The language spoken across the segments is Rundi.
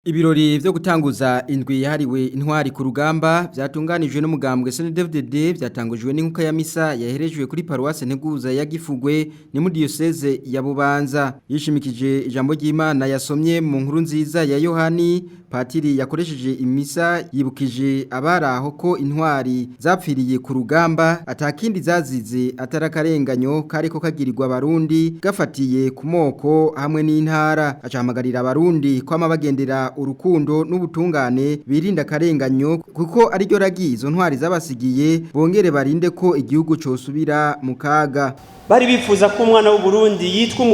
Ibirori vyo gutanguza indwi yahariwe intwari ku rugamba vyatunganijwe n'umugambwe CNDD-FDD vyatangujwe n'inkuka ya misa yaherejwe kuri paruwase Nteguza ya Gifugwe ni mu diocese ya Bubanza. Yishimikije ijambo ry'Imana yasomye mu nkuru nziza ya Yohani, patiri yakoresheje imisa yibukije abaraho ko intwari zapfiriye ku rugamba atakindi zazize atarakarenganyo kariko kagirirwa abarundi gafatiye ku moko hamwe n'intara. Acahamagarira abarundi kwama bagendera urukundo n'ubutungane birinda akarenganyo kuko ari ryo ragi izo ntwari zabasigiye bongere barinde ko igihugu cosubira mu kaga. Bari bifuza ko umwana w'u Burundi yitwa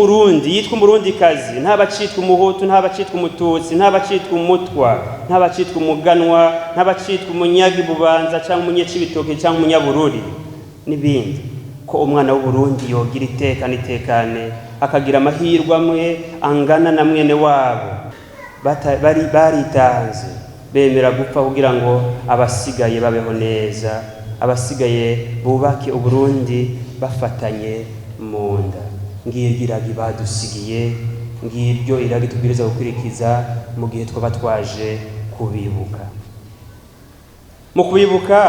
umurundikazi, ntabacitwa umuhutu, ntabacitwa umututsi, ntabacitwa umutwa, ntabacitwa umuganwa, ntabacitwa umunyagi Bubanza cyangwa umunyecibitoke cyangwa umunyabururi n'ibindi. Ko umwana w'u Burundi yogira itekane akagira amahirwe amwe angana na mwene wabo. Baritanze bemera gupfa kugira ngo abasigaye babeho neza, abasigaye bubake Uburundi bafatanye mu nda. Ngiryo iragi badusigiye, ngiryo iragi tubwiriza gukurikiza mu gihe twaba twaje kubibuka. Mu kubibuka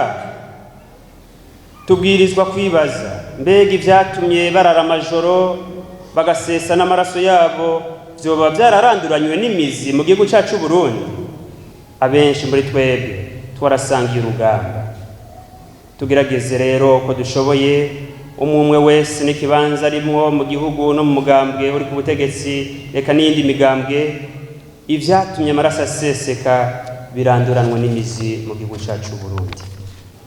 tubwirizwa kwibaza mbega ivyatumye barara amajoro bagasesa n'amaraso yabo vyoba vyararanduranywe n'imizi mu gihugu cacu Burundi. Abenshi muri twebwe twarasangiye urugamba. Tugerageze rero ko dushoboye umwe wese n'ikibanza arimwo mu gihugu no mu mugambwe uri ku butegetsi reka n'indi migambwe, ivyatumye amaraso aseseka biranduranwa n'imizi mu gihugu cacu Burundi.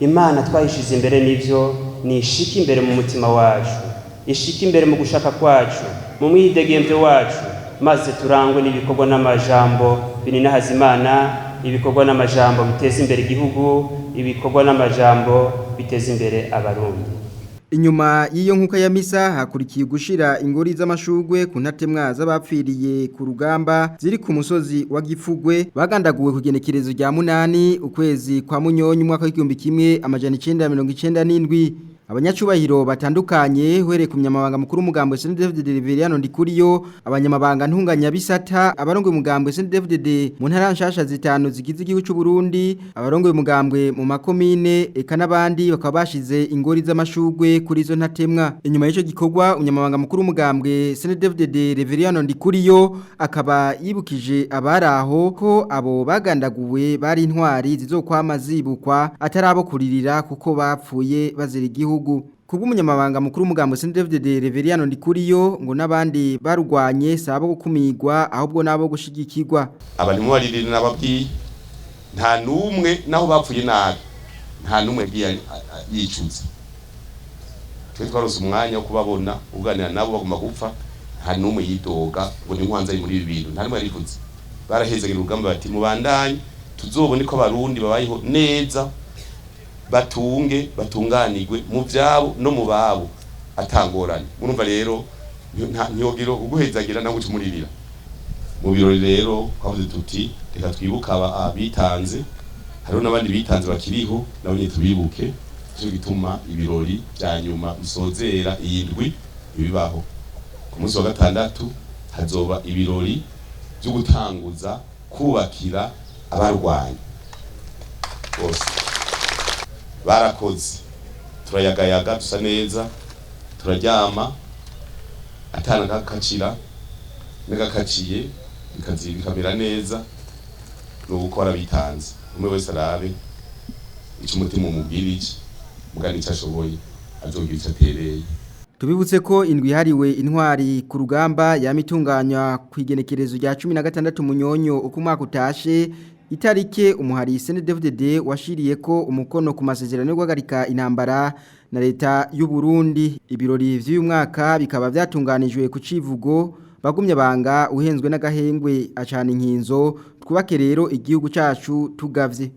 Imana twayishize imbere n'ivyo nishika imbere mu mutima wacu, ishika imbere mu gushaka kwacu, mu mwidegemvye wacu, maze turangwe n'ibikorwa n'amajambo bininahaza Imana, ibikorwa n'amajambo biteza imbere igihugu, ibikorwa n'amajambo biteza imbere abarundi. Inyuma y'iyo nkuka ya misa hakurikiye gushira ingori z'amashugwe ku ntatemwa z'abapfiriye ku rugamba ziri ku musozi wa Gifugwe bagandaguwe ku genekerezo rya 8 ukwezi kwa Munyonyo umwaka w'1997. Abanyacubahiro batandukanye huhere ku myamabanga mukuru umugambwe CNDD-FDD Reveriyano Ndikuriyo, abanyamabanga ntunganya bisata, abarongoye umugambwe CNDD-FDD mu ntara nshasha zitanu zigize igihugu cy'u Burundi, abarongoye umugambwe mu makomine eka nabandi bakaba bashize ingori z'amashugwe kuri izo ntatemwa. Inyuma y'ico gikorwa umunyamabanga mukuru umugambwe CNDD-FDD Reveriyano Ndikuriyo akaba yibukije abaraho ko abo bagandaguwe bari intwari zizokwama zibukwa atarabo kuririra kuko bapfuye bazira igihugu. Kubw'umunyamabanga mukuru umugambwe CNDD-FDD Reveriyano Ndikuriyo ngo nabandi barugwanye sabo gukumigwa ahubwo nabo gushigikirwa. Abantu mubaririra nababwiye nta numwe naho bapfuye nabi, nta numwe yagiye yicuza. Twe twarose umwanya wo kubabona uganira nabo bagomba gupfa, nta numwe yidoga ngo ni nkwanza ari muri ibi bintu, nta numwe yarivuze. Barahezagera urugamba bati mubandanye tuzobone ko abarundi babayeho neza, batunganirwe mu vyabo no mu babo atangorane. Urumva rero ntiyogiro uguhezagira nawe umuririra. Mu birori rero kwavuze tuti reka twibuka abitanze, hariho n'abandi bitanze bakiriho nabo nyine tubibuke. Cyo gituma ibirori bya nyuma bisozera iyi ndwi bibaho. Ku munsi wa gatandatu hazoba ibirori byo gutanguza kubakira abarwanya bose. Barakoze turayagayaga dusa neza, turaryama atana gakacira n'agakaciye bikamera neza no gukora bitanze. Umwe wese arabe ico umutima umubwirije mugani icashoboye azogira ico atereye. Tubibutse ko indwi hariwe intwari ku rugamba yamitunganywa kwigenekerezo rya 16 Munyonyo uko mwaka utashe. Itarike umuhari CNDD-FDD washiriye ko umukono ku masezerano yo guhagarika intambara na leta y'u Burundi. Ibirori vy'uyu mwaka bikaba vyatunganijwe ku civugo bagumye banga uhenzwe n'agahengwe acana inkinzo twubake rero igihugu cacu tugavye.